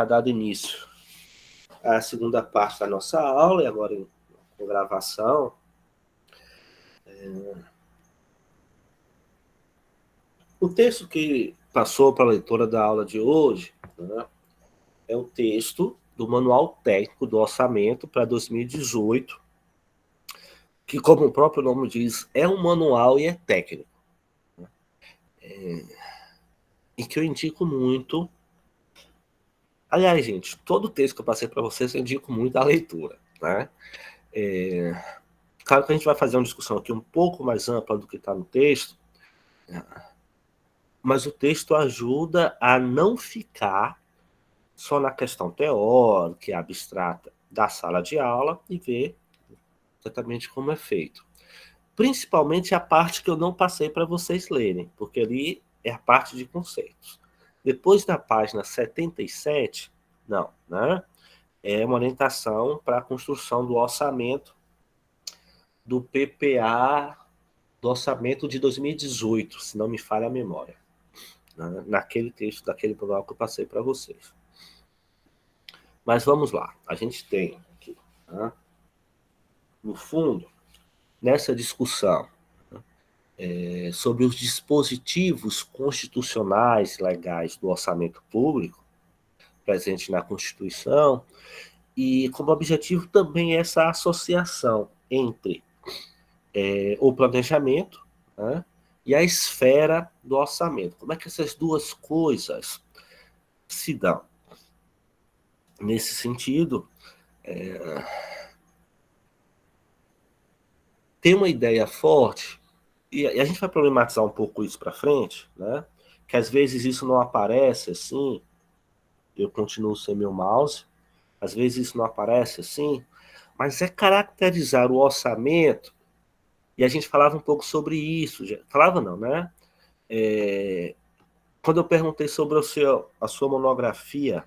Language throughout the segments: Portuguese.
está dado início à segunda parte da nossa aula, e agora com gravação. O texto que passou para a leitura da aula de hoje, né, é o texto do Manual Técnico do Orçamento para 2018, que, como o próprio nome diz, é um manual e é técnico. E que eu indico muito. Aliás, gente, todo o texto que eu passei para vocês eu indico muito a leitura, né? Claro que a gente vai fazer uma discussão aqui um pouco mais ampla do que está no texto, mas o texto ajuda a não ficar só na questão teórica e abstrata da sala de aula e ver exatamente como é feito. Principalmente a parte que eu não passei para vocês lerem, porque ali é a parte de conceitos. Depois da página 77, não, né? É uma orientação para a construção do orçamento do PPA, do orçamento de 2018, se não me falha a memória, né? Naquele texto, daquele programa que eu passei para vocês. Mas vamos lá, a gente tem aqui, né, no fundo, nessa discussão sobre os dispositivos constitucionais legais do orçamento público, presente na Constituição, e como objetivo também essa associação entre o planejamento, né, e a esfera do orçamento. Como é que essas duas coisas se dão? Nesse sentido, tem uma ideia forte, e a gente vai problematizar um pouco isso para frente, né? Que às vezes isso não aparece assim, eu continuo sem meu mouse, às vezes isso não aparece assim, mas é caracterizar o orçamento, e a gente falava um pouco sobre isso, falava não, né? Quando eu perguntei sobre a sua monografia,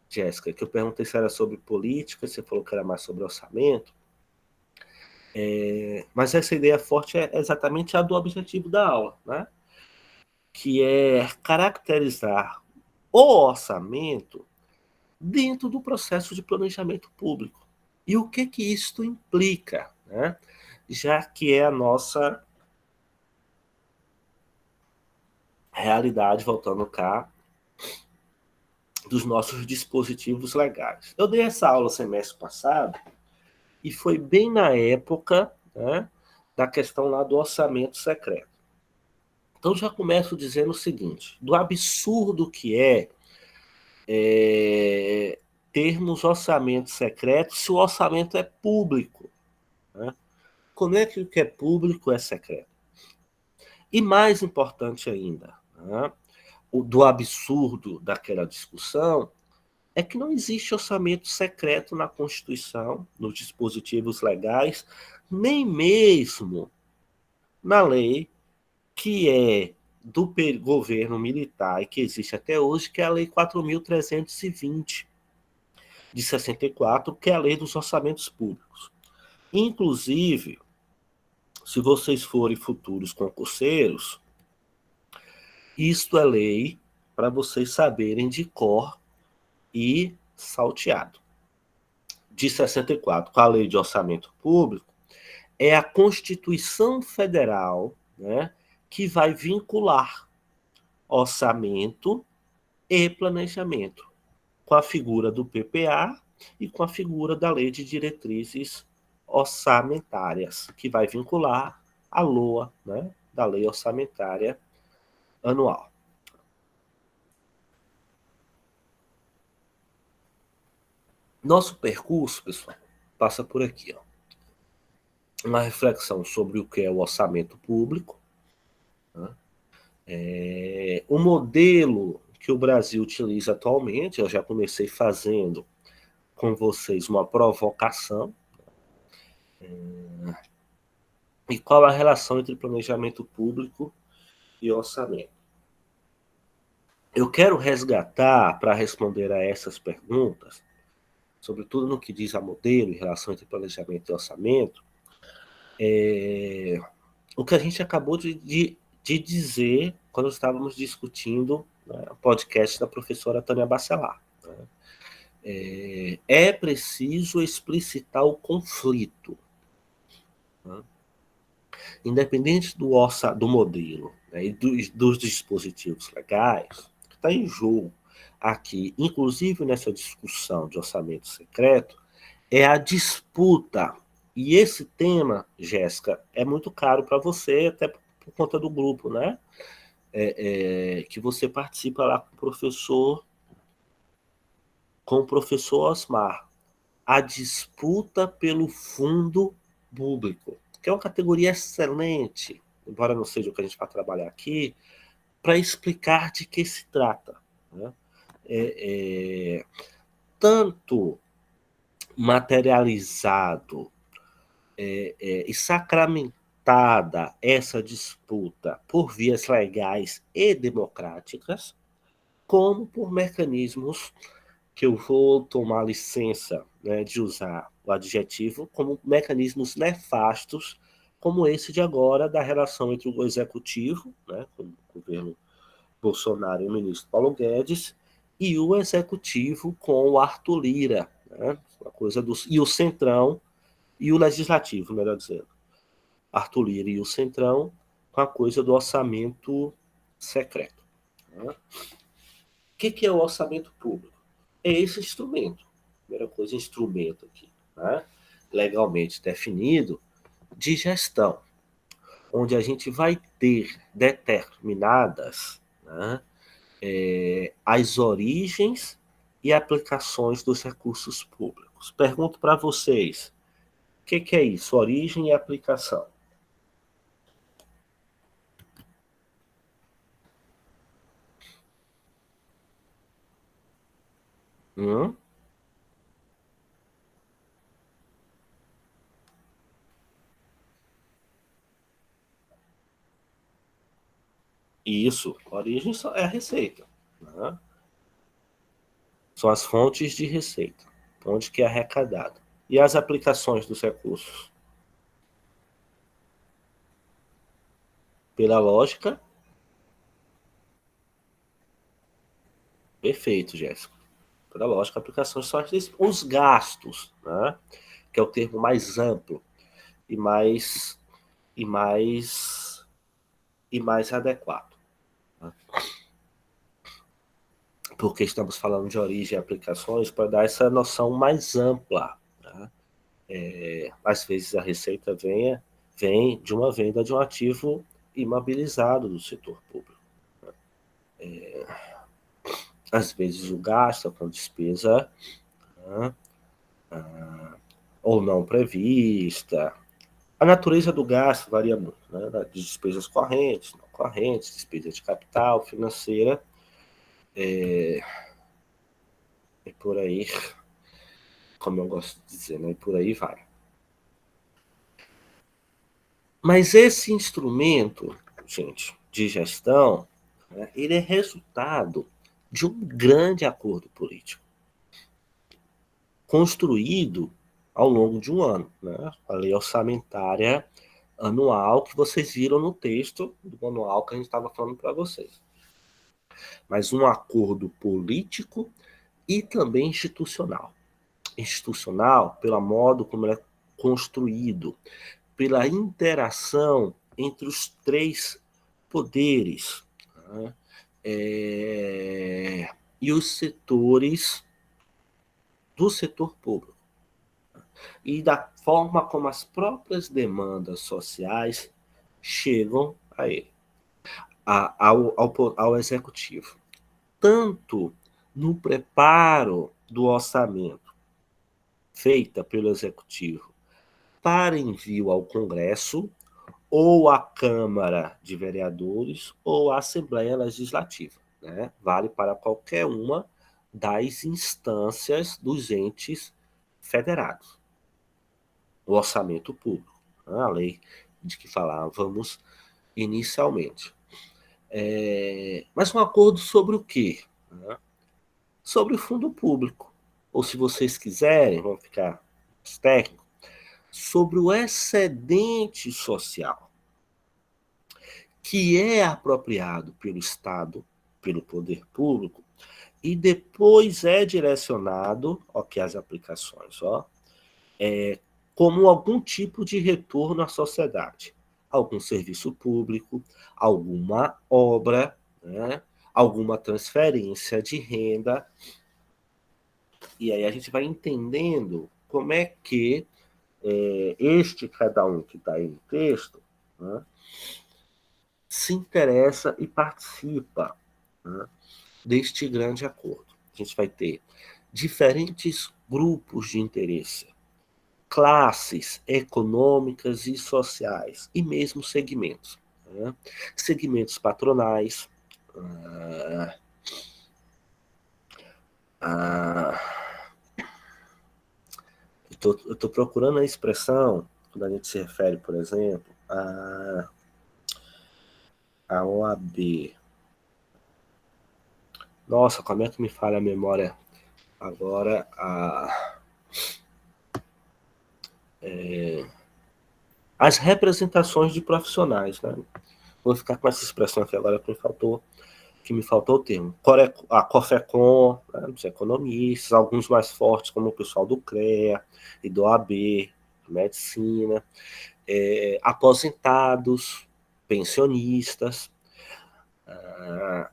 Jéssica, que eu perguntei se era sobre política, você falou que era mais sobre orçamento, mas essa ideia forte é exatamente a do objetivo da aula, né? Que é caracterizar o orçamento dentro do processo de planejamento público. E o que isso implica, né? Já que é a nossa realidade, voltando cá, dos nossos dispositivos legais. Eu dei essa aula semestre passado e foi bem na época, né, da questão lá do orçamento secreto. Então já começo dizendo o seguinte, do absurdo que termos orçamento secreto se o orçamento é público, né? Como é que o que é público é secreto? E mais importante ainda, né, do absurdo daquela discussão, é que não existe orçamento secreto na Constituição, nos dispositivos legais, nem mesmo na lei que é do governo militar e que existe até hoje, que é a Lei 4.320, de 64, que é a Lei dos Orçamentos Públicos. Inclusive, se vocês forem futuros concurseiros, isto é lei para vocês saberem de cor e salteado. De 64, com a Lei de Orçamento Público, é a Constituição Federal, né, que vai vincular orçamento e planejamento, com a figura do PPA e com a figura da Lei de Diretrizes Orçamentárias, que vai vincular a LOA, né, da Lei Orçamentária Anual. Nosso percurso, pessoal, passa por aqui, ó. Uma reflexão sobre o que é o orçamento público, né? O modelo que o Brasil utiliza atualmente, eu já comecei fazendo com vocês uma provocação, e qual a relação entre planejamento público e orçamento. Eu quero resgatar, para responder a essas perguntas, sobretudo no que diz a modelo em relação entre planejamento e orçamento, o que a gente acabou de dizer quando estávamos discutindo, né, o podcast da professora Tânia Bacelar. É preciso explicitar o conflito, né? Independente do modelo, né, e dos dispositivos legais, o que está em jogo aqui, inclusive nessa discussão de orçamento secreto, é a disputa. E esse tema, Jéssica, é muito caro para você, até por conta do grupo, né? Que você participa lá com o professor Osmar. A disputa pelo fundo público, que é uma categoria excelente, embora não seja o que a gente vai trabalhar aqui, para explicar de que se trata, né? Tanto materializado e sacramentada essa disputa por vias legais e democráticas, como por mecanismos que eu vou tomar licença, né, de usar o adjetivo, como mecanismos nefastos, como esse de agora da relação entre o executivo, né, com o governo Bolsonaro e o ministro Paulo Guedes, e o executivo com o Arthur Lira, né, e o Centrão e o Legislativo, melhor dizendo. Arthur Lira e o Centrão com a coisa do orçamento secreto. Né? O que é o orçamento público? É esse instrumento. Primeira coisa, instrumento aqui, né? Legalmente definido, de gestão, onde a gente vai ter determinadas, né, as origens e aplicações dos recursos públicos. Pergunto para vocês, o que é isso? Origem e aplicação. Hum? Isso, origem é a receita, né? São as fontes de receita, onde que é arrecadado. E as aplicações dos recursos? Pela lógica, perfeito, Jéssica. Pela lógica, aplicações são os gastos, né? Que é o termo mais amplo e e mais e mais adequado, né? Porque estamos falando de origem e aplicações para dar essa noção mais ampla, né? Às vezes a receita vem de uma venda de um ativo imobilizado do setor público. Às vezes o gasto é com despesa, né, ou não prevista. A natureza do gasto varia muito, né? De despesas correntes, não correntes, despesa de capital, financeira, e por aí, como eu gosto de dizer, né? E por aí vai. Mas esse instrumento, gente, de gestão, né, ele é resultado de um grande acordo político, construído ao longo de um ano, né? A lei orçamentária anual que vocês viram no texto do manual que a gente estava falando para vocês. Mas um acordo político e também institucional. Institucional, pelo modo como ele é construído, pela interação entre os três poderes, né? E os setores do setor público. E da forma como as próprias demandas sociais chegam a ele, ao executivo. Tanto no preparo do orçamento feita pelo executivo para envio ao Congresso, ou à Câmara de Vereadores, ou à Assembleia Legislativa, né? Vale para qualquer uma das instâncias dos entes federados. O orçamento público, né? A lei de que falávamos inicialmente. Mas um acordo sobre o quê? Né? Sobre o fundo público. Ou, se vocês quiserem, vamos ficar técnicos, sobre o excedente social que é apropriado pelo Estado, pelo poder público, e depois é direcionado, ok, as aplicações, como algum tipo de retorno à sociedade, algum serviço público, alguma obra, né, alguma transferência de renda, e aí a gente vai entendendo como é que este cada um que está aí no texto, né, se interessa e participa, né, deste grande acordo. A gente vai ter diferentes grupos de interesse, classes econômicas e sociais, e mesmo segmentos. Né? Segmentos patronais, ah, ah, eu estou procurando a expressão, quando a gente se refere, por exemplo, a OAB. Nossa, como é que me falha a memória agora? As representações de profissionais, né? Vou ficar com essa expressão aqui agora que me faltou o termo. A COFECON, né, dos economistas, alguns mais fortes, como o pessoal do CREA e do AB, medicina, aposentados, pensionistas,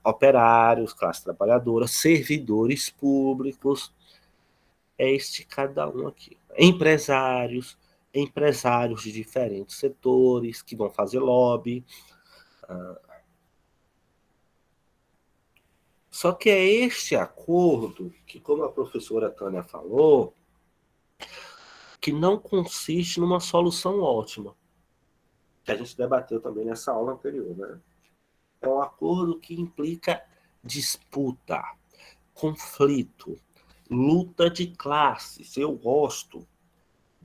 operários, classe trabalhadora, servidores públicos, é este cada um aqui. Empresários de diferentes setores que vão fazer lobby. Só que é este acordo que, como a professora Tânia falou, que não consiste numa solução ótima, que a gente debateu também nessa aula anterior, né? É um acordo que implica disputa, conflito, luta de classes. Eu gosto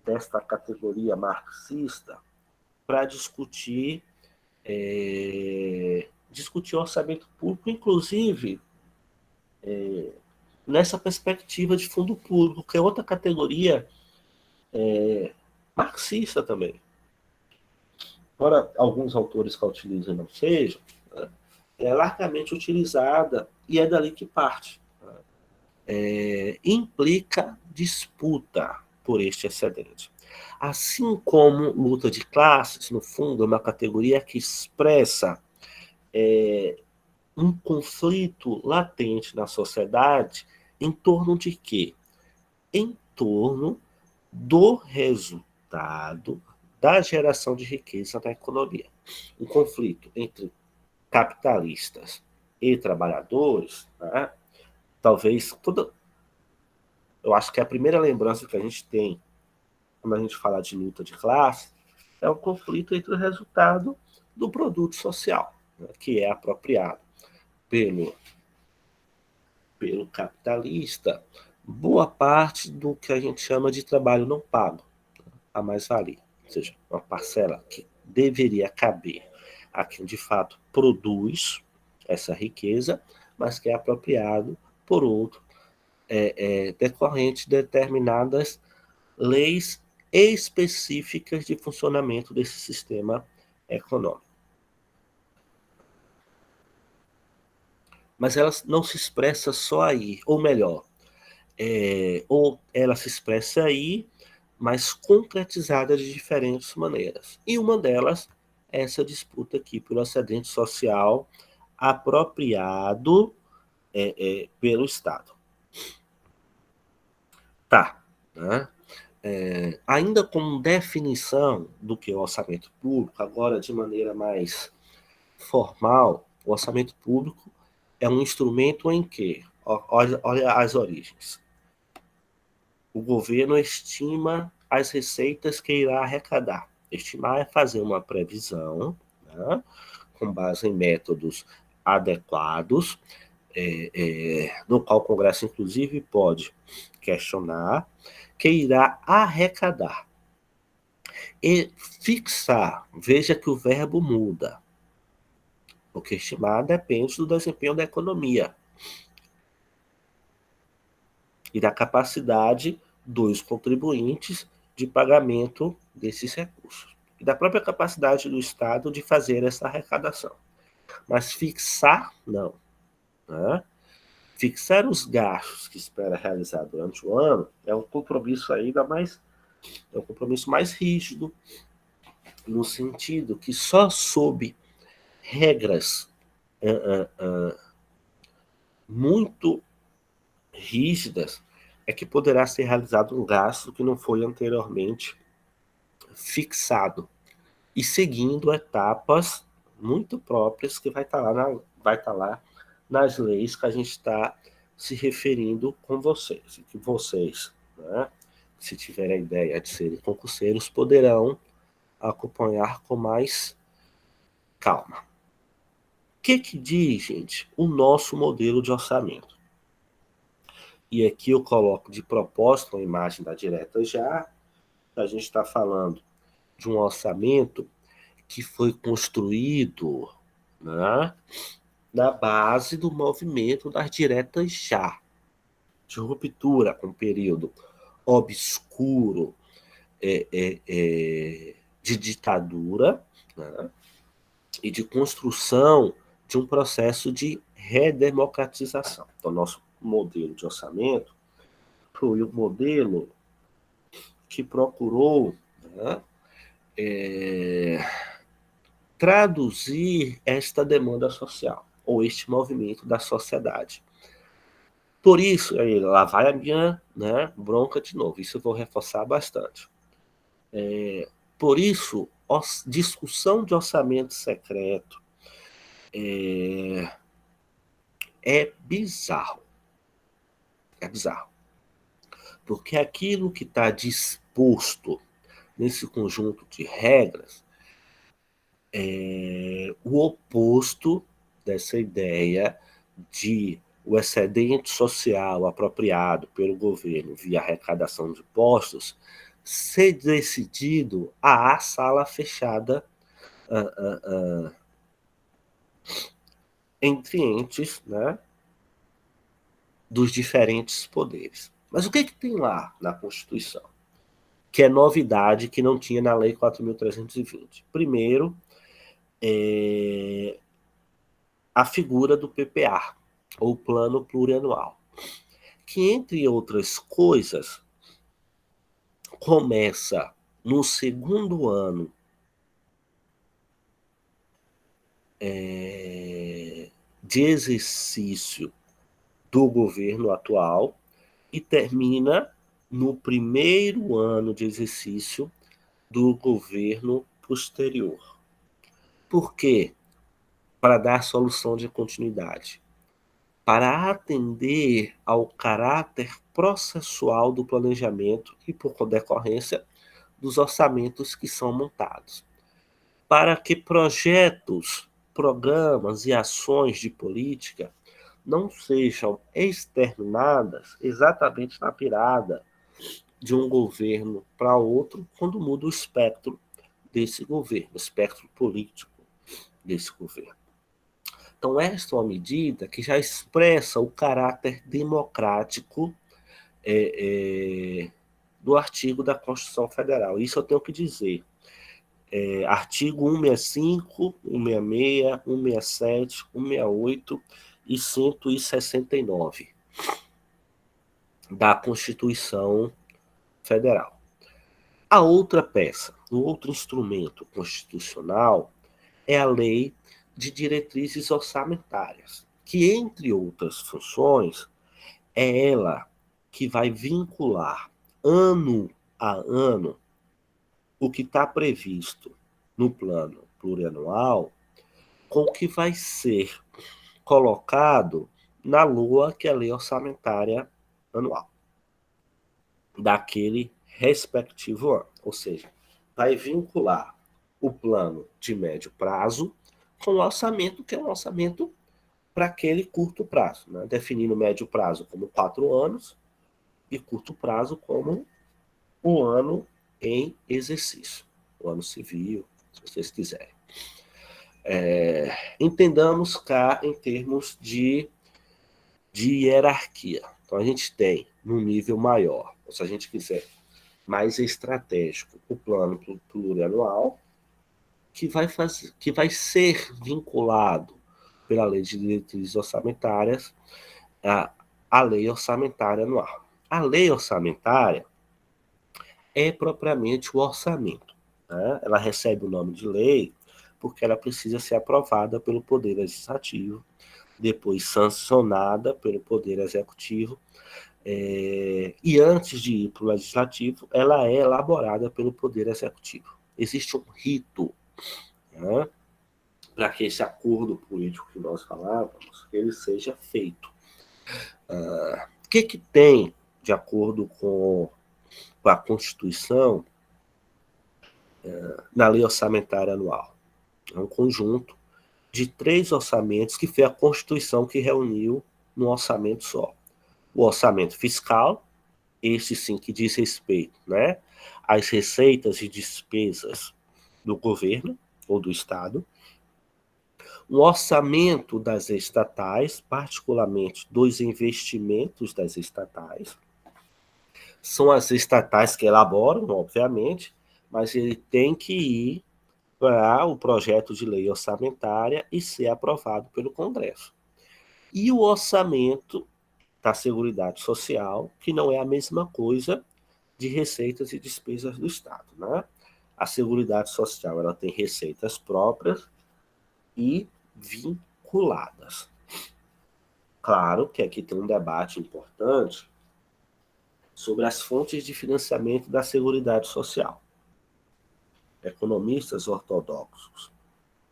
desta categoria marxista para discutir orçamento público, inclusive nessa perspectiva de fundo público, que é outra categoria marxista também. Embora alguns autores que a utilizam não sejam, né, é largamente utilizada e é dali que parte. Implica disputa por este excedente. Assim como luta de classes, no fundo, é uma categoria que expressa um conflito latente na sociedade em torno de quê? Em torno do resultado da geração de riqueza na economia. Um conflito entre capitalistas e trabalhadores, né? Talvez eu acho que a primeira lembrança que a gente tem quando a gente fala de luta de classe é o conflito entre o resultado do produto social, né, que é apropriado pelo capitalista, boa parte do que a gente chama de trabalho não pago, a mais-valia, ou seja, uma parcela que deveria caber a quem de fato produz essa riqueza, mas que é apropriado por outro, decorrente de determinadas leis específicas de funcionamento desse sistema econômico. Mas ela não se expressa só aí, ou melhor, ou ela se expressa aí, mas concretizada de diferentes maneiras. E uma delas é essa disputa aqui pelo excedente social apropriado pelo Estado. Tá, né? Ainda como definição do que é o orçamento público, agora de maneira mais formal, o orçamento público é um instrumento em que, olha as origens, o governo estima as receitas que irá arrecadar. Estimar é fazer uma previsão, né, com base em métodos adequados, no qual o Congresso, inclusive, pode questionar, que irá arrecadar. E fixar, veja que o verbo muda, porque estimar depende do desempenho da economia e da capacidade dos contribuintes de pagamento desses recursos, e da própria capacidade do Estado de fazer essa arrecadação. Mas fixar, não. Né? fixar os gastos que espera realizar durante o ano é um compromisso ainda mais, é um compromisso mais rígido, no sentido que só sob regras muito rígidas é que poderá ser realizado um gasto que não foi anteriormente fixado e seguindo etapas muito próprias que vai estar lá nas leis que a gente está se referindo com vocês. E que vocês, né, se tiverem a ideia de serem concurseiros, poderão acompanhar com mais calma. O que diz, gente, o nosso modelo de orçamento? E aqui eu coloco de propósito a imagem da direta já. A gente está falando de um orçamento que foi construído, né, na base do movimento das diretas já, de ruptura com o período obscuro de ditadura, né, e de construção de um processo de redemocratização. Então, nosso modelo de orçamento foi um modelo que procurou, né, traduzir esta demanda social, ou este movimento da sociedade. Por isso, aí, lá vai a minha, né, bronca de novo, isso eu vou reforçar bastante. Por isso, discussão de orçamento secreto é bizarro. É bizarro. Porque aquilo que está disposto nesse conjunto de regras é o oposto dessa ideia de o excedente social apropriado pelo governo via arrecadação de impostos ser decidido à sala fechada entre entes, né, dos diferentes poderes. Mas o que tem lá na Constituição? Que é novidade que não tinha na Lei 4.320. Primeiro, a figura do PPA, ou Plano Plurianual, que, entre outras coisas, começa no segundo ano de exercício do governo atual e termina no primeiro ano de exercício do governo posterior. Por quê? Para dar solução de continuidade. Para atender ao caráter processual do planejamento e, por decorrência, dos orçamentos que são montados. Para que projetos, programas e ações de política não sejam exterminadas exatamente na pirada de um governo para outro quando muda o espectro desse governo, o espectro político desse governo. Então, esta é uma medida que já expressa o caráter democrático do artigo da Constituição Federal. Isso eu tenho que dizer. Artigo 165, 166, 167, 168 e 169 da Constituição Federal. A outra peça, o outro instrumento constitucional é a Lei de Diretrizes Orçamentárias, que, entre outras funções, é ela que vai vincular ano a ano o que está previsto no plano plurianual com o que vai ser colocado na LOA, que é a Lei Orçamentária Anual, daquele respectivo ano. Ou seja, vai vincular o plano de médio prazo com o orçamento, que é um orçamento para aquele curto prazo, né? Definindo médio prazo como 4 anos e curto prazo como o ano em exercício, o ano civil, se vocês quiserem. Entendamos cá em termos de hierarquia. Então, a gente tem, num nível maior, ou se a gente quiser mais estratégico, o plano plurianual, que vai ser vinculado pela Lei de Diretrizes Orçamentárias a lei orçamentária anual. A lei orçamentária é propriamente o orçamento, né? Ela recebe o nome de lei porque ela precisa ser aprovada pelo Poder Legislativo, depois sancionada pelo Poder Executivo, e antes de ir para o Legislativo, ela é elaborada pelo Poder Executivo. Existe um rito, né, para que esse acordo político que nós falávamos, ele seja feito. O que tem, de acordo com a Constituição, na lei orçamentária anual? É um conjunto de 3 orçamentos que foi a Constituição que reuniu num orçamento só. O orçamento fiscal, esse sim que diz respeito, né, às receitas e despesas do governo ou do Estado. O orçamento das estatais, particularmente dos investimentos das estatais. São as estatais que elaboram, obviamente, mas ele tem que ir para o projeto de lei orçamentária e ser aprovado pelo Congresso. E o orçamento da Seguridade Social, que não é a mesma coisa de receitas e despesas do Estado, né? A Seguridade Social, ela tem receitas próprias e vinculadas. Claro que aqui tem um debate importante sobre as fontes de financiamento da Seguridade Social. Economistas ortodoxos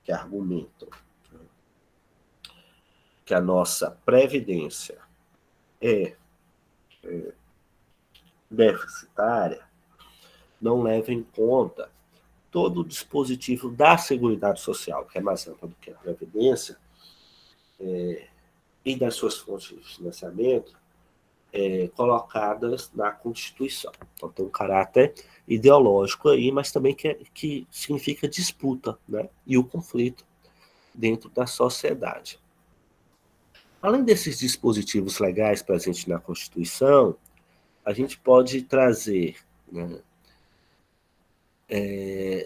que argumentam que a nossa previdência é deficitária, não levam em conta todo o dispositivo da Seguridade Social, que é mais ampla do que a Previdência, e das suas fontes de financiamento, colocadas na Constituição. Então tem um caráter ideológico aí, mas também que significa disputa, né? E o conflito dentro da sociedade. Além desses dispositivos legais presentes na Constituição, a gente pode trazer, né,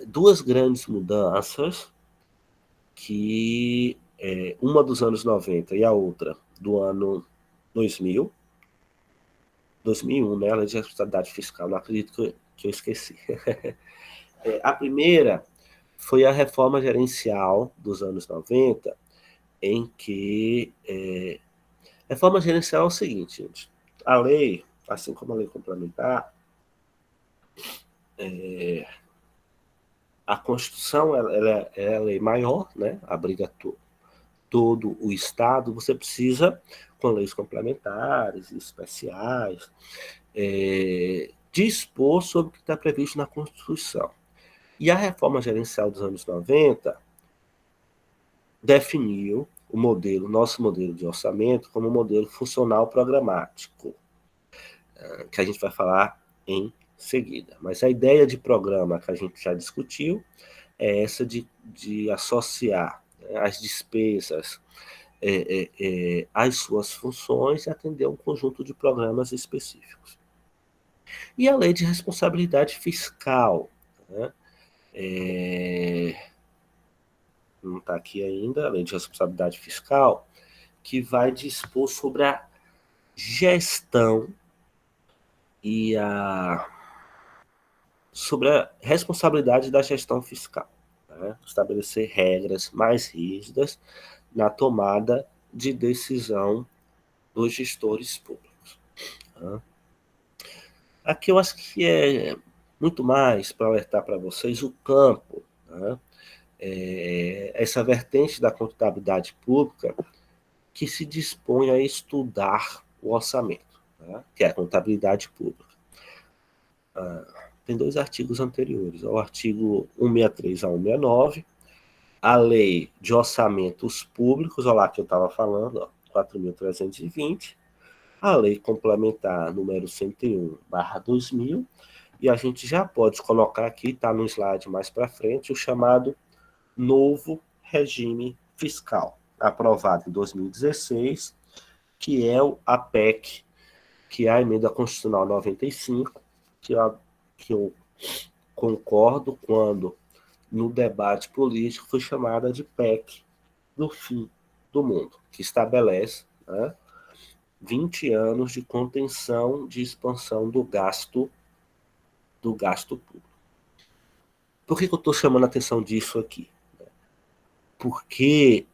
2 grandes mudanças, que uma dos anos 90 e a outra do ano 2000, 2001, né, a lei de responsabilidade fiscal, não acredito que eu esqueci. A primeira foi a reforma gerencial dos anos 90, em que reforma gerencial é o seguinte, gente, a lei, assim como a lei complementar, a Constituição ela é a lei maior, né, abriga todo o Estado, você precisa, com leis complementares e especiais, dispor sobre o que está previsto na Constituição. E a reforma gerencial dos anos 90 definiu o modelo, nosso modelo de orçamento, como um modelo funcional programático, que a gente vai falar em seguida. Mas a ideia de programa que a gente já discutiu é essa de associar, né, as despesas às suas funções e atender a um conjunto de programas específicos. E a lei de responsabilidade fiscal, né? Não está aqui ainda, a lei de responsabilidade fiscal, que vai dispor sobre a gestão e sobre a responsabilidade da gestão fiscal, né? Estabelecer regras mais rígidas na tomada de decisão dos gestores públicos. Tá? Aqui eu acho que é muito mais para alertar para vocês o campo, né? Essa vertente da contabilidade pública que se dispõe a estudar o orçamento, né? Que é a contabilidade pública. Tem 2 artigos anteriores, o artigo 163 a 169, a lei de orçamentos públicos, olha lá que eu estava falando, 4.320, a lei complementar número 101/2000, e a gente já pode colocar aqui, está no slide mais para frente, o chamado novo regime fiscal, aprovado em 2016, que é a PEC, que é a Emenda Constitucional 95, que eu concordo quando, no debate político, foi chamada de PEC do fim do mundo, que estabelece, né, 20 anos de contenção, de expansão do gasto público. Por que eu estou chamando a atenção disso aqui? Porque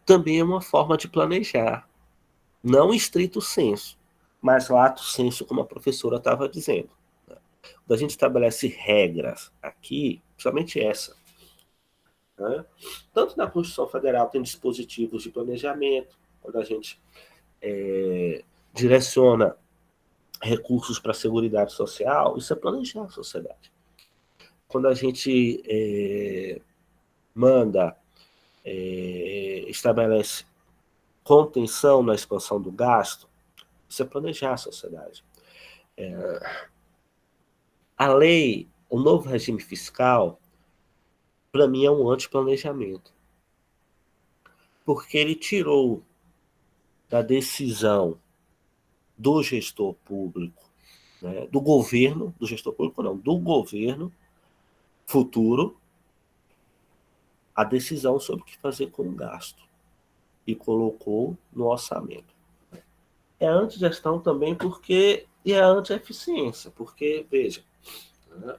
também é uma forma de planejar, não em estrito senso, mas lato senso, como a professora estava dizendo. Quando a gente estabelece regras aqui, principalmente essa, né? Tanto na Constituição Federal tem dispositivos de planejamento, quando a gente direciona recursos para a Seguridade Social, isso é planejar a sociedade. Quando a gente estabelece contenção na expansão do gasto, isso é planejar a sociedade. A lei, o novo regime fiscal, para mim é um antiplanejamento, porque ele tirou da decisão do gestor público, né, do governo, do gestor público não, do governo futuro, a decisão sobre o que fazer com o gasto e colocou no orçamento. É antigestão também porque e é anti-eficiência, porque, veja, né,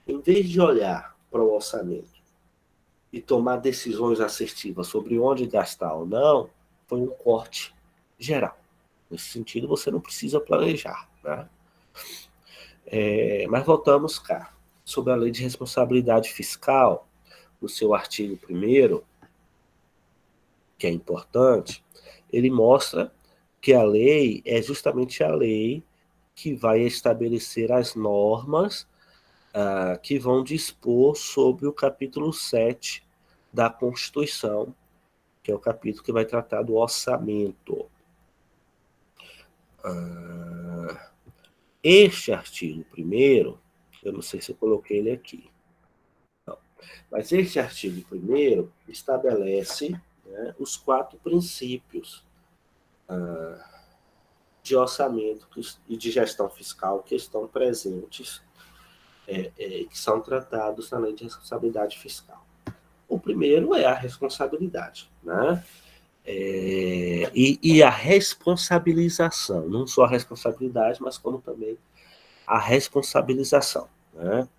em vez de olhar para o orçamento e tomar decisões assertivas sobre onde gastar ou não, foi um corte geral. Nesse sentido, você não precisa planejar. Né? Mas voltamos cá. Sobre a Lei de Responsabilidade Fiscal, no seu artigo 1º, que é importante, ele mostra que a lei é justamente a lei que vai estabelecer as normas que vão dispor sobre o capítulo 7 da Constituição, que é o capítulo que vai tratar do orçamento. Este artigo 1º, eu não sei se eu coloquei ele aqui, não, mas este artigo 1º estabelece, né, os 4 princípios de orçamento e de gestão fiscal que estão presentes, que são tratados na Lei de Responsabilidade Fiscal. O primeiro é a responsabilidade, né? E a responsabilização, não só a responsabilidade, mas como também a responsabilização, né?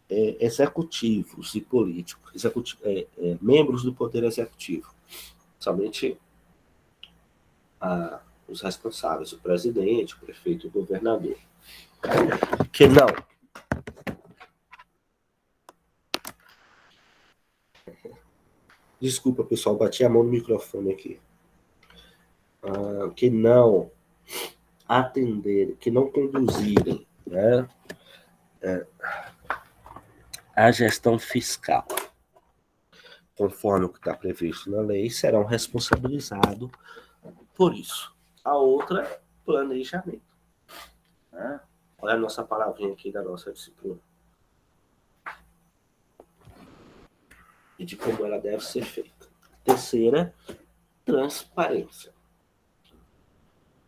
Executivos e políticos, membros do Poder Executivo, somente os responsáveis, o presidente, o prefeito, o governador, que não. Desculpa, pessoal, bati a mão no microfone aqui. Que não atenderem, que não conduzirem, né, a gestão fiscal, conforme o que está previsto na lei, serão responsabilizados por isso. A outra, planejamento. Né? Olha a nossa palavrinha aqui da nossa disciplina. E de como ela deve ser feita. Terceira, transparência.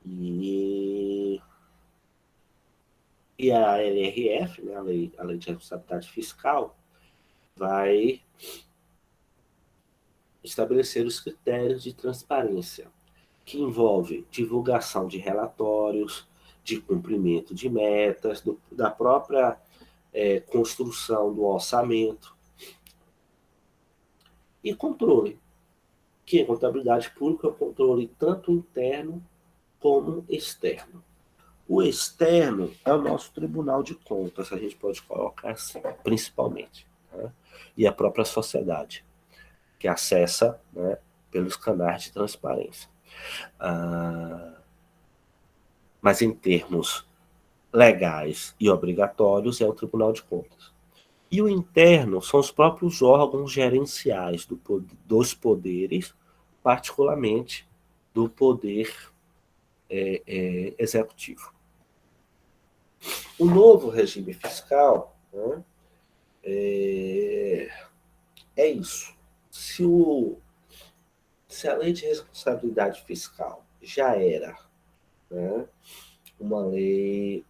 E a LRF, né, a Lei de Responsabilidade Fiscal, vai estabelecer os critérios de transparência, que envolve divulgação de relatórios, de cumprimento de metas, da própria construção do orçamento e controle, que a contabilidade pública é um controle tanto interno como externo. O externo é o nosso Tribunal de Contas, a gente pode colocar assim, principalmente, né? E a própria sociedade, que acessa, né, pelos canais de transparência. Mas em termos legais e obrigatórios é o Tribunal de Contas. E o interno são os próprios órgãos gerenciais dos poderes, particularmente do poder executivo. O novo regime fiscal, né, é isso. Se a lei de responsabilidade fiscal já era, né, uma lei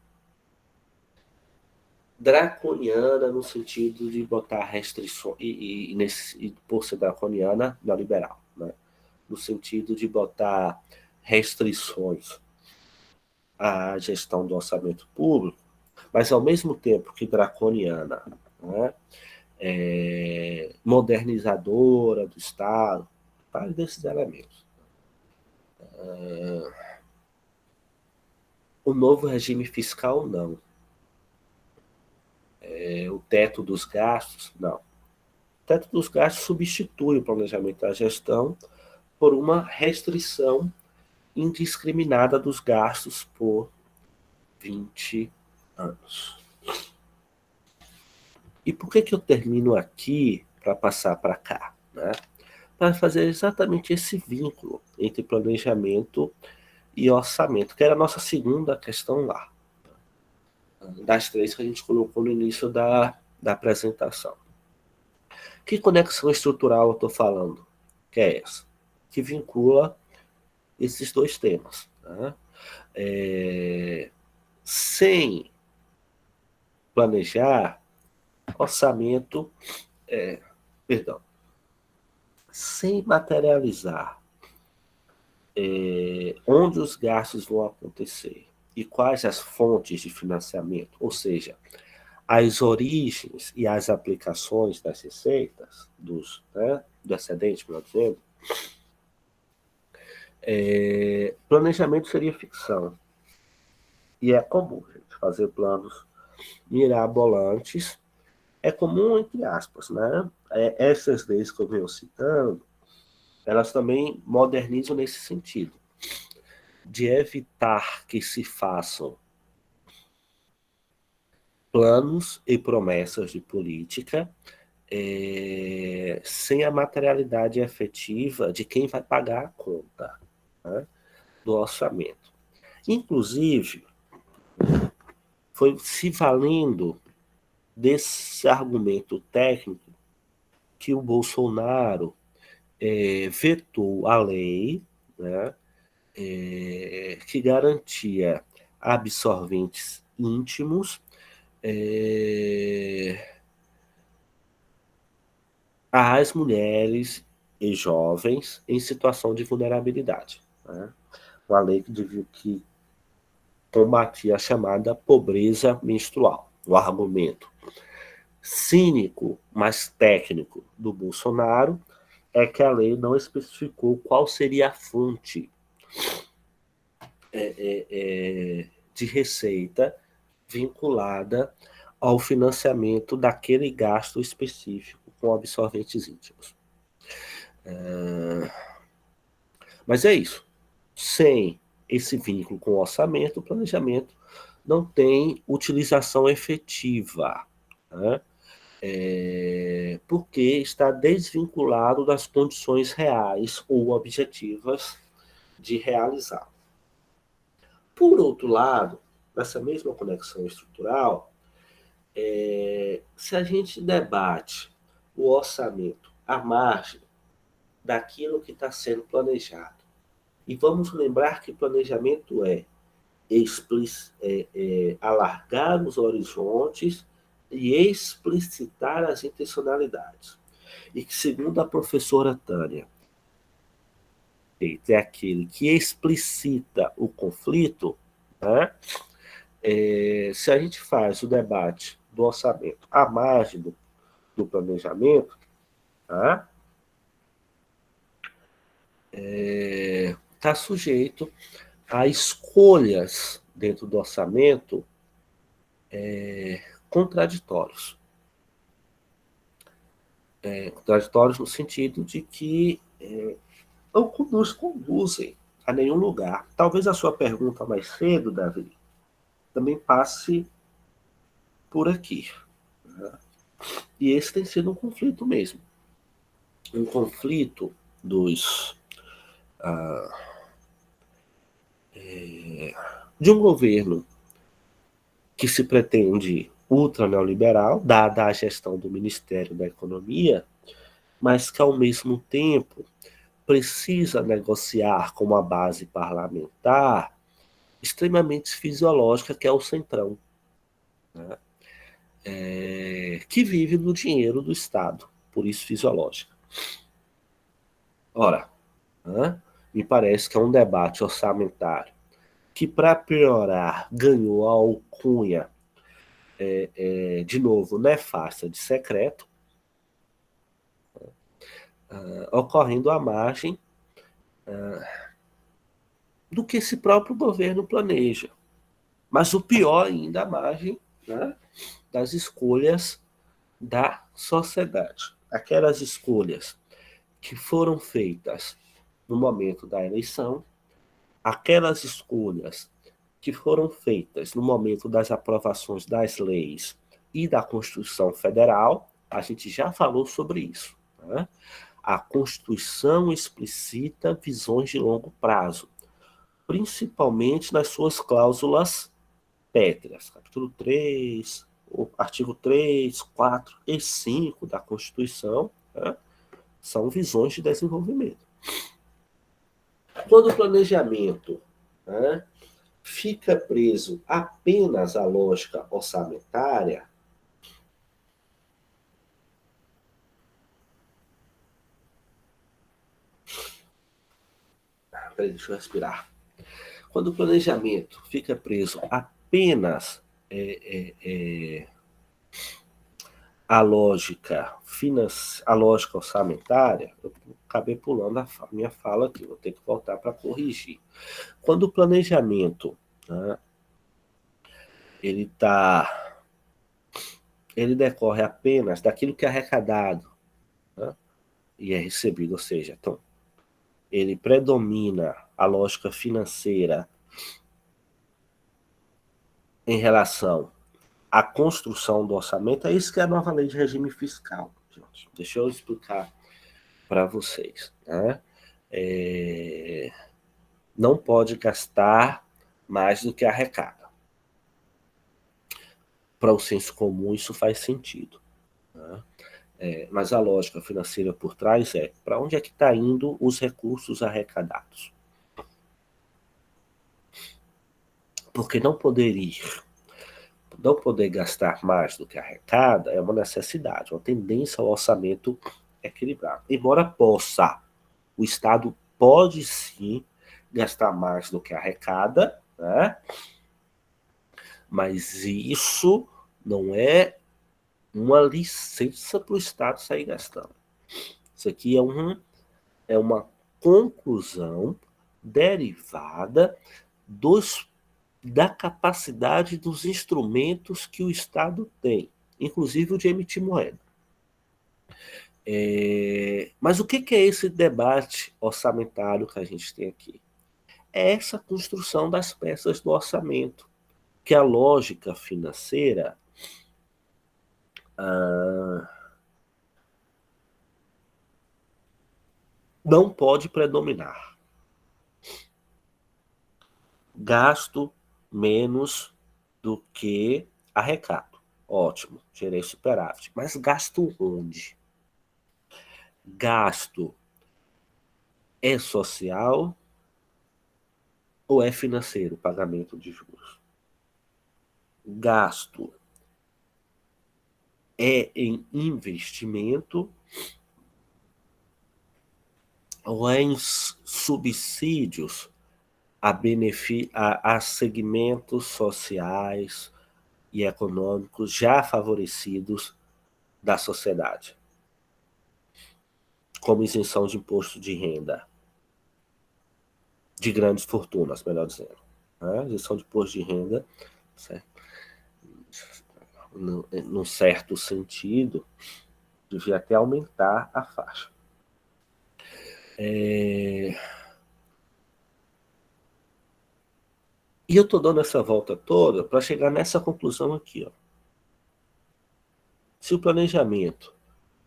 draconiana no sentido de botar restrições, e por ser draconiana, neoliberal, né? no sentido de botar restrições à gestão do orçamento público, mas ao mesmo tempo que draconiana, né, modernizadora do Estado, vários desses elementos. O novo regime fiscal, não. O teto dos gastos, não. O teto dos gastos substitui o planejamento da gestão por uma restrição indiscriminada dos gastos por 20 anos. E por que eu termino aqui para passar para cá? Né? Para fazer exatamente esse vínculo entre planejamento e orçamento, que era a nossa segunda questão lá, das três que a gente colocou no início da apresentação. Que conexão estrutural eu estou falando? Que é essa? Que vincula esses dois temas. Né? Sem planejar, orçamento, sem materializar onde os gastos vão acontecer e quais as fontes de financiamento, ou seja, as origens e as aplicações das receitas, do excedente, por exemplo, planejamento seria ficção. E é comum, gente, fazer planos mirabolantes. É comum, entre aspas, né? Essas leis que eu venho citando, elas também modernizam nesse sentido, de evitar que se façam planos e promessas de política sem a materialidade efetiva de quem vai pagar a conta, né, do orçamento. Inclusive, foi se valendo desse argumento técnico que o Bolsonaro vetou a lei, né, que garantia absorventes íntimos às mulheres e jovens em situação de vulnerabilidade. Né? Uma lei que combatia a chamada pobreza menstrual. O argumento cínico, mas técnico do Bolsonaro é que a lei não especificou qual seria a fonte de receita vinculada ao financiamento daquele gasto específico com absorventes íntimos. Mas é isso. Sem esse vínculo com o orçamento, o planejamento não tem utilização efetiva, né? Porque está desvinculado das condições reais ou objetivas de realizar. Por outro lado, nessa mesma conexão estrutural, se a gente debate o orçamento à margem daquilo que está sendo planejado, e vamos lembrar que planejamento é alargar os horizontes e explicitar as intencionalidades. E que, segundo a professora Tânia, é aquele que explicita o conflito, né? Se a gente faz o debate do orçamento à margem do planejamento, tá? Está sujeito a escolhas dentro do orçamento contraditórios. Contraditórios no sentido de que não nos conduzem a nenhum lugar. Talvez a sua pergunta mais cedo, Davi, também passe por aqui. Né? E esse tem sido um conflito mesmo. Um conflito de um governo que se pretende ultra neoliberal, dada a gestão do Ministério da Economia, mas que, ao mesmo tempo, precisa negociar com uma base parlamentar extremamente fisiológica, que é o Centrão, né? Que vive no dinheiro do Estado, por isso fisiológica. Ora, né? Me parece que é um debate orçamentário que, para piorar, ganhou a alcunha, de novo, nefasta de secreto, ocorrendo à margem do que esse próprio governo planeja. Mas o pior ainda, à margem, né, das escolhas da sociedade. Aquelas escolhas que foram feitas no momento da eleição, aquelas escolhas que foram feitas no momento das aprovações das leis e da Constituição Federal, a gente já falou sobre isso, né? A Constituição explicita visões de longo prazo, principalmente nas suas cláusulas pétreas, capítulo 3, o artigo 3, 4 e 5 da Constituição, né? São visões de desenvolvimento. Quando o planejamento, né, fica preso apenas à lógica orçamentária, peraí, deixa eu respirar. Quando o planejamento fica preso apenas à lógica à lógica orçamentária, eu acabei pulando a minha fala aqui, vou ter que voltar para corrigir. Quando o planejamento, né, ele tá, ele decorre apenas daquilo que é arrecadado, né, e é recebido, ou seja, então, ele predomina a lógica financeira em relação à construção do orçamento, é isso que é a nova lei de regime fiscal. Gente. Deixa eu explicar para vocês. Né? Não pode gastar mais do que arrecada. Para o senso comum, isso faz sentido. Né? Mas a lógica financeira por trás é para onde é que está indo os recursos arrecadados. Porque não poder gastar mais do que arrecada é uma necessidade, uma tendência ao orçamento equilibrado. Embora possa, o Estado pode sim gastar mais do que arrecada, né? Mas isso não é uma licença para o Estado sair gastando. Isso aqui é uma conclusão derivada da capacidade dos instrumentos que o Estado tem, inclusive o de emitir moeda. Mas o que é esse debate orçamentário que a gente tem aqui? É essa construção das peças do orçamento, que a lógica financeira não pode predominar. Gasto menos do que arrecado. Ótimo, gerei superávit. Mas gasto onde? Gasto é social ou é financeiro, pagamento de juros? Gasto é em investimento ou é em subsídios a segmentos sociais e econômicos já favorecidos da sociedade, como isenção de imposto de renda, de grandes fortunas, melhor dizendo. Né? Isenção de imposto de renda, certo? Num certo sentido, devia até aumentar a faixa. E eu estou dando essa volta toda para chegar nessa conclusão aqui. Ó. Se o planejamento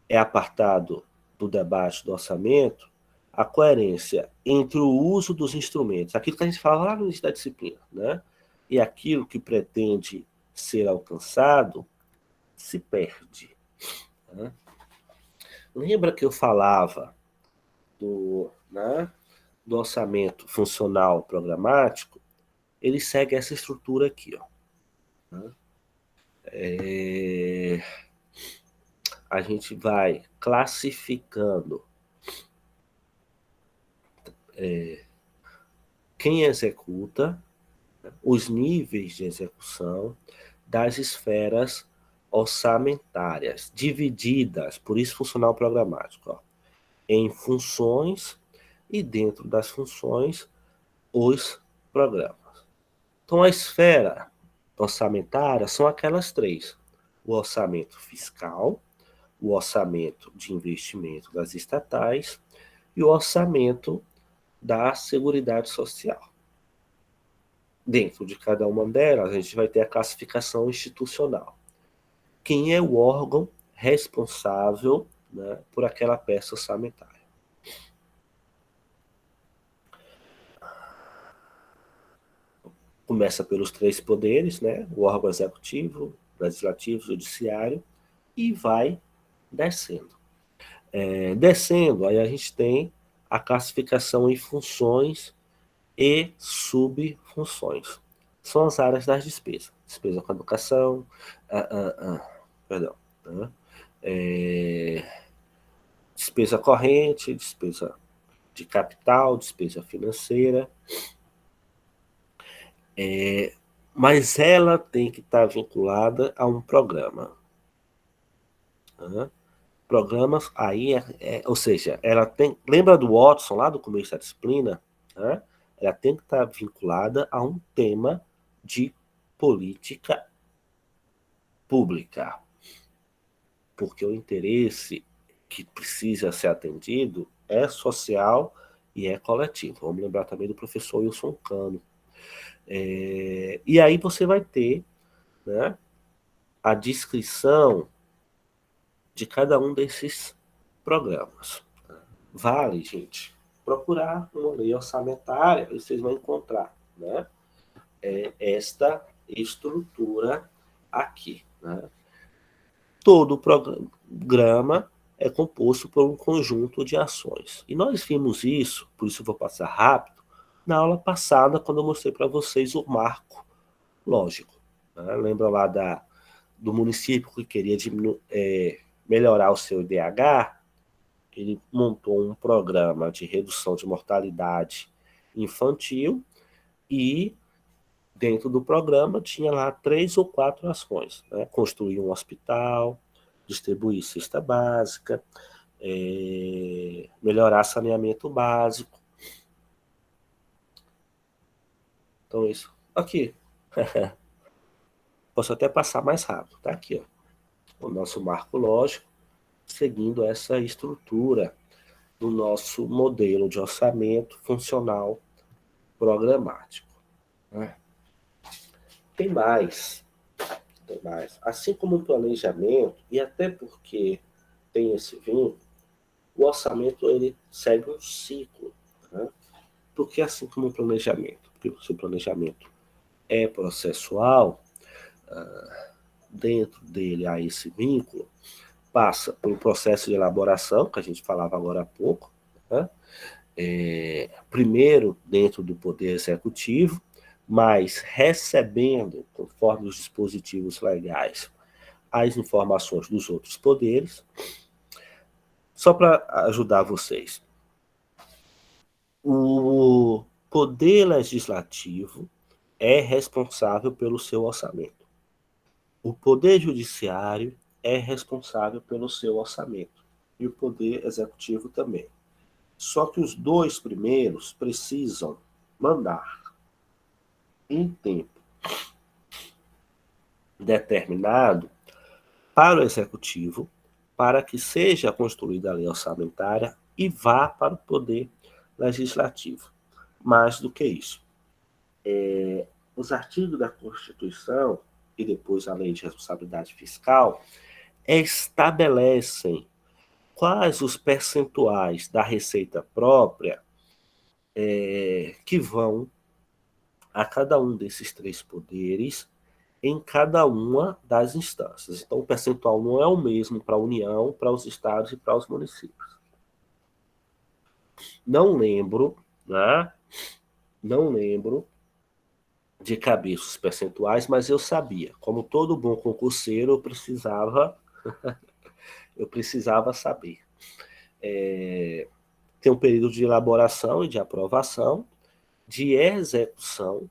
é apartado do debate do orçamento, a coerência entre o uso dos instrumentos, aquilo que a gente fala lá no início da disciplina, né, e aquilo que pretende ser alcançado, se perde. Né? Lembra que eu falava do orçamento funcional programático? Ele segue essa estrutura aqui. Ó, né? A gente vai classificando quem executa, os níveis de execução das esferas orçamentárias, divididas, por isso funcional programático, ó, em funções e dentro das funções, os programas. Então, a esfera orçamentária são aquelas três: o orçamento fiscal, o orçamento de investimento das estatais e o orçamento da Seguridade Social. Dentro de cada uma delas, a gente vai ter a classificação institucional. Quem é o órgão responsável, né, por aquela peça orçamentária? Começa pelos três poderes, né, o órgão executivo, legislativo, judiciário, e vai descendo. Descendo, aí a gente tem a classificação em funções e subfunções. São as áreas das despesas. Despesa com educação, perdão, né? Despesa corrente, despesa de capital, despesa financeira. Mas ela tem que estar vinculada a um programa. Né? Programas aí, ou seja, ela tem. Lembra do Watson lá do começo da disciplina? Né? Ela tem que estar vinculada a um tema de política pública, porque o interesse que precisa ser atendido é social e é coletivo. Vamos lembrar também do professor Wilson Cano. E aí você vai ter, né, a descrição de cada um desses programas. Vale, gente, procurar uma lei orçamentária, vocês vão encontrar, né, esta estrutura aqui. Né? Todo programa é composto por um conjunto de ações. E nós vimos isso, por isso eu vou passar rápido, na aula passada, quando eu mostrei para vocês o marco lógico. Né? Lembra lá do município que queria melhorar o seu IDH? Ele montou um programa de redução de mortalidade infantil e dentro do programa tinha lá 3 ou 4 ações. Né? Construir um hospital, distribuir cesta básica, melhorar saneamento básico. Então isso. Aqui. Posso até passar mais rápido. Tá aqui, ó. O nosso marco lógico, seguindo essa estrutura do nosso modelo de orçamento funcional programático. Né? Tem mais. Assim como o planejamento, e até porque tem esse vínculo, o orçamento ele segue um ciclo. Né? Porque assim como o planejamento, porque se o planejamento é processual, dentro dele há esse vínculo, passa pelo processo de elaboração, que a gente falava agora há pouco, né? Primeiro dentro do Poder Executivo, mas recebendo, conforme os dispositivos legais, as informações dos outros poderes. Só para ajudar vocês, o Poder Legislativo é responsável pelo seu orçamento. O Poder Judiciário é responsável pelo seu orçamento. E o Poder Executivo também. Só que os dois primeiros precisam mandar em tempo determinado para o Executivo, para que seja construída a lei orçamentária e vá para o Poder Legislativo. Mais do que isso, os artigos da Constituição e depois a Lei de Responsabilidade Fiscal estabelecem quais os percentuais da receita própria que vão a cada um desses três poderes em cada uma das instâncias. Então, o percentual não é o mesmo para a União, para os estados e para os municípios. Não lembro, né? Não lembro de cabeça os percentuais, mas eu sabia. Como todo bom concurseiro, eu precisava saber. tem um período de elaboração e de aprovação, de execução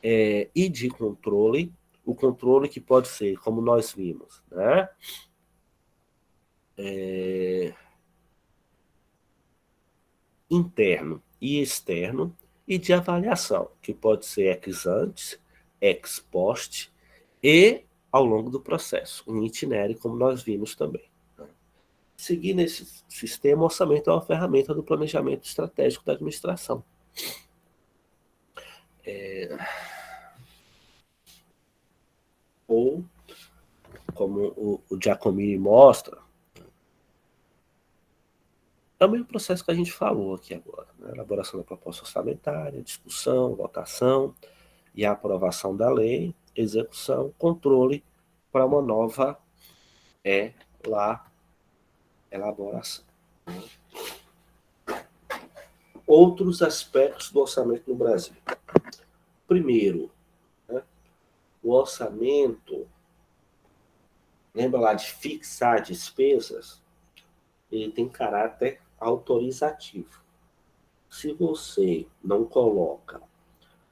e de controle. O controle que pode ser, como nós vimos, né? Interno e externo, e de avaliação, que pode ser ex ante, ex post e ao longo do processo, um itinerário, como nós vimos também. Seguir nesse sistema, o orçamento é uma ferramenta do planejamento estratégico da administração. Ou, como o Giacomini mostra, é o mesmo processo que a gente falou aqui agora, né? Elaboração da proposta orçamentária, discussão, votação e a aprovação da lei, execução, controle para uma nova elaboração. Outros aspectos do orçamento no Brasil. Primeiro, né, o orçamento, lembra lá de fixar despesas? Ele tem caráter autorizativo. Se você não coloca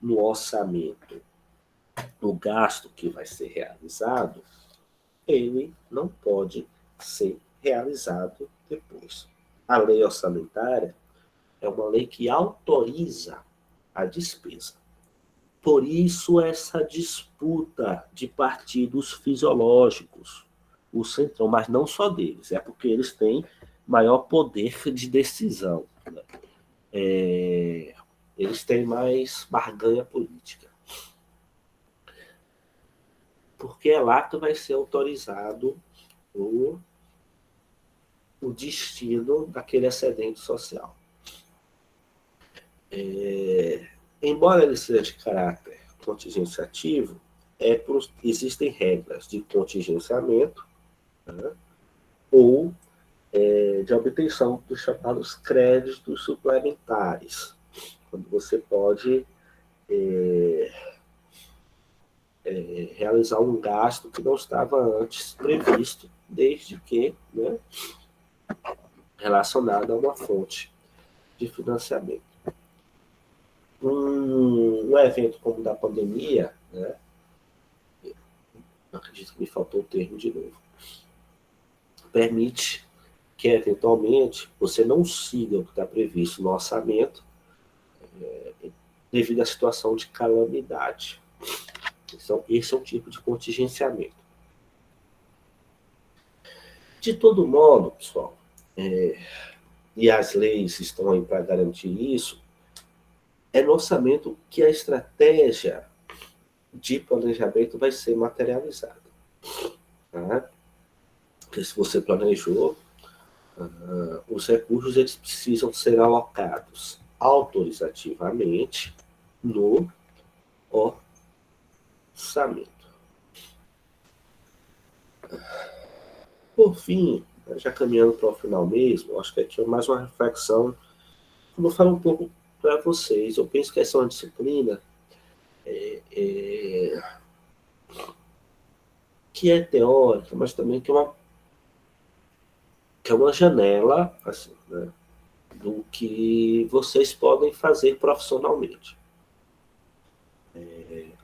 no orçamento o gasto que vai ser realizado, ele não pode ser realizado depois. A lei orçamentária é uma lei que autoriza a despesa. Por isso essa disputa de partidos fisiológicos, o Centrão, mas não só deles, é porque eles têm maior poder de decisão, né? Eles têm mais barganha política. Porque é lá que vai ser autorizado o destino daquele excedente social. Embora ele seja de caráter contingenciativo, existem regras de contingenciamento, né, ou de obtenção dos chamados créditos suplementares, quando você pode realizar um gasto que não estava antes previsto, desde que, né, relacionado a uma fonte de financiamento. Um evento como o da pandemia, né, acredito que me faltou o termo de novo, permite que, eventualmente, você não siga o que está previsto no orçamento devido à situação de calamidade. Então, esse é um tipo de contingenciamento. De todo modo, pessoal, e as leis estão aí para garantir isso, é no orçamento que a estratégia de planejamento vai ser materializada. Tá? Porque se você planejou, os recursos eles precisam ser alocados autorizativamente no orçamento. Por fim, já caminhando para o final mesmo, acho que aqui é mais uma reflexão, como eu falo um pouco para vocês, eu penso que essa é uma disciplina que é teórica, mas também que é uma janela assim, né, do que vocês podem fazer profissionalmente.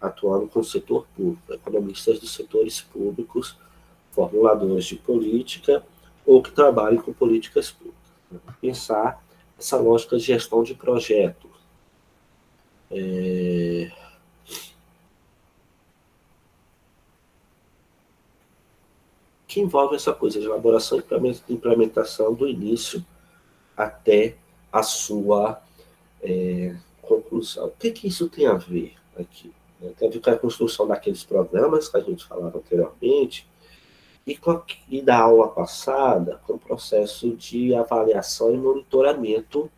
Atuando com o setor público, economistas dos setores públicos, formuladores de política ou que trabalhem com políticas públicas. Né? Pensar essa lógica de gestão de projeto. Que envolve essa coisa de elaboração e implementação do início até a sua conclusão. O que isso tem a ver aqui? Tem a ver com a construção daqueles programas que a gente falava anteriormente e da aula passada com o processo de avaliação e monitoramento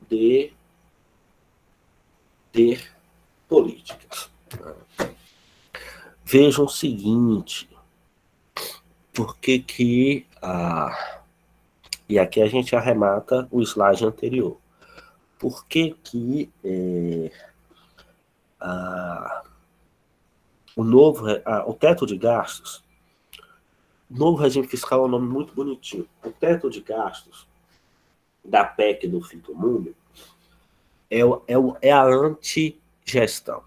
de políticas. Vejam o seguinte, porque que e aqui a gente arremata o slide anterior. Por que que o teto de gastos, novo regime fiscal é um nome muito bonitinho. O teto de gastos, da PEC do fim do mundo é a antigestão.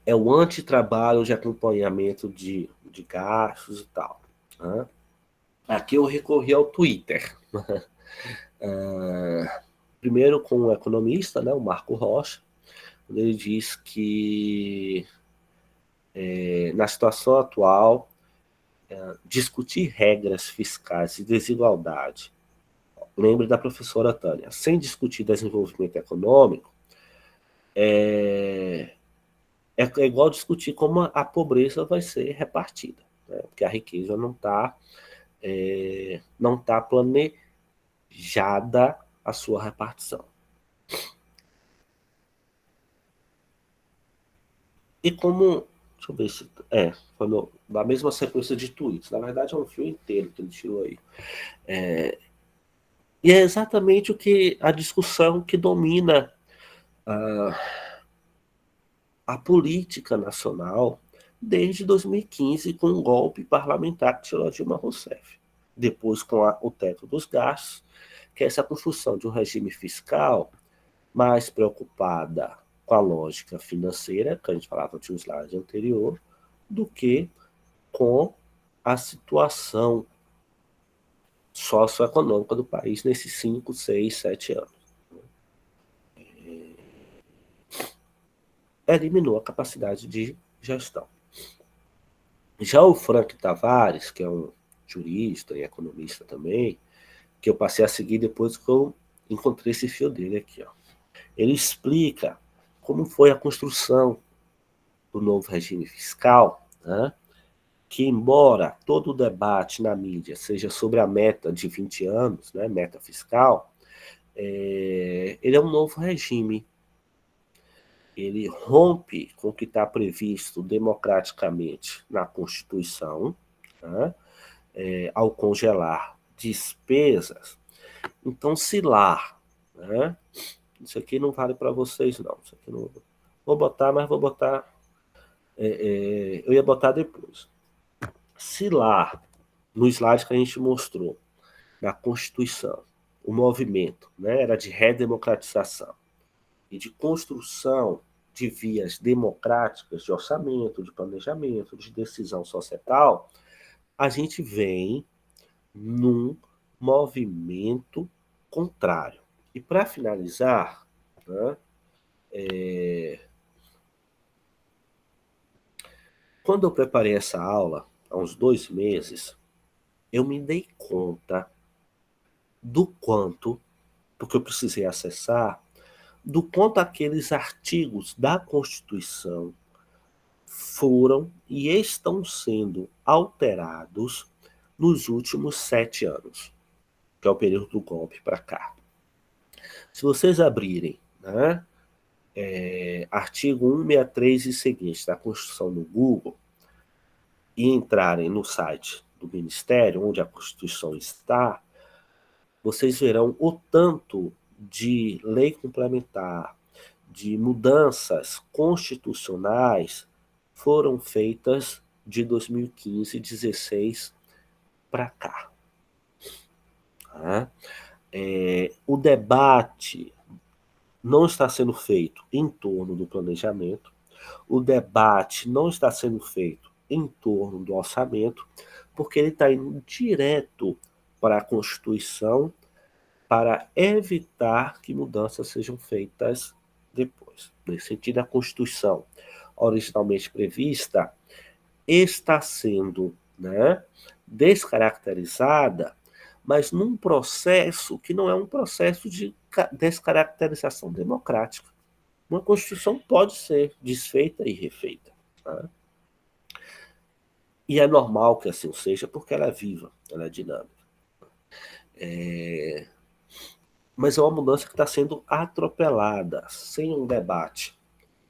É o antitrabalho de acompanhamento de gastos e tal. Né? Aqui eu recorri ao Twitter. Primeiro com o economista, né, o Marco Rocha, ele diz que na situação atual, discutir regras fiscais e desigualdade, lembre da professora Tânia, sem discutir desenvolvimento econômico, é igual discutir como a pobreza vai ser repartida, né? Porque a riqueza não tá planejada a sua repartição. E como. Deixa eu ver se. Foi da mesma sequência de tweets. Na verdade, é um fio inteiro que ele tirou aí. E é exatamente o que a discussão que domina a política nacional desde 2015, com o golpe parlamentar que tirou Dilma Rousseff. Depois, com o teto dos gastos, que é essa construção de um regime fiscal mais preocupada com a lógica financeira, que a gente falava no slide anterior, do que com a situação socioeconômica do país nesses 5, 6, 7 anos. Eliminou a capacidade de gestão. Já o Frank Tavares, que é um jurista e economista também, que eu passei a seguir depois que eu encontrei esse fio dele aqui. Ó. Ele explica como foi a construção do novo regime fiscal, né? Que embora todo o debate na mídia seja sobre a meta de 20 anos, né, meta fiscal, ele é um novo regime. Ele rompe com o que está previsto democraticamente na Constituição, né, ao congelar despesas. Então, se lá, né, isso aqui não vale para vocês, não. Isso aqui não vou botar, mas vou botar. Eu ia botar depois. Se lá, no slide que a gente mostrou, na Constituição, o movimento, né, era de redemocratização e de construção de vias democráticas de orçamento, de planejamento, de decisão societal, a gente vem num movimento contrário. E para finalizar, né, quando eu preparei essa aula, há uns 2 meses, eu me dei conta do quanto, porque eu precisei acessar, do quanto aqueles artigos da Constituição foram e estão sendo alterados nos últimos 7 anos, que é o período do golpe para cá. Se vocês abrirem, né, artigo 163 e seguinte da Constituição no Google e entrarem no site do Ministério, onde a Constituição está, vocês verão o tanto de lei complementar, de mudanças constitucionais foram feitas de 2015 e 2016 para cá. O debate não está sendo feito em torno do planejamento, o debate não está sendo feito em torno do orçamento, porque ele está indo direto para a Constituição para evitar que mudanças sejam feitas depois. Nesse sentido, a Constituição originalmente prevista está sendo, né, descaracterizada, mas num processo que não é um processo de descaracterização democrática. Uma Constituição pode ser desfeita e refeita. Tá? E é normal que assim seja, porque ela é viva, ela é dinâmica. Mas é uma mudança que está sendo atropelada, sem um debate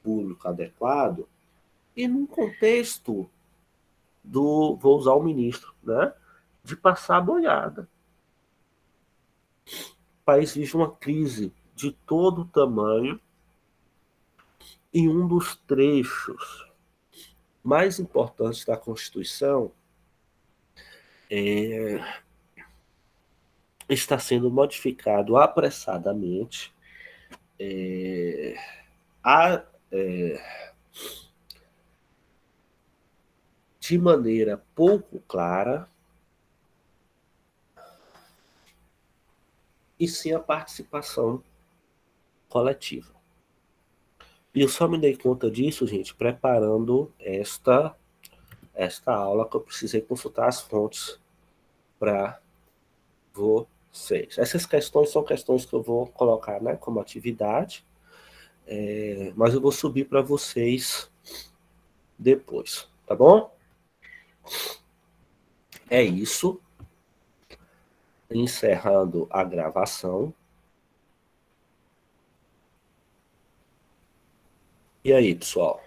público adequado, e num contexto vou usar o ministro, né, de passar a boiada. O país vive uma crise de todo tamanho e um dos trechos mais importantes da Constituição está sendo modificado apressadamente, a, de maneira pouco clara, e sem a participação coletiva. E eu só me dei conta disso, gente, preparando esta aula, que eu precisei consultar as fontes para vocês. Essas questões são questões que eu vou colocar, né, como atividade, mas eu vou subir para vocês depois, tá bom? É isso. Encerrando a gravação. E aí, pessoal?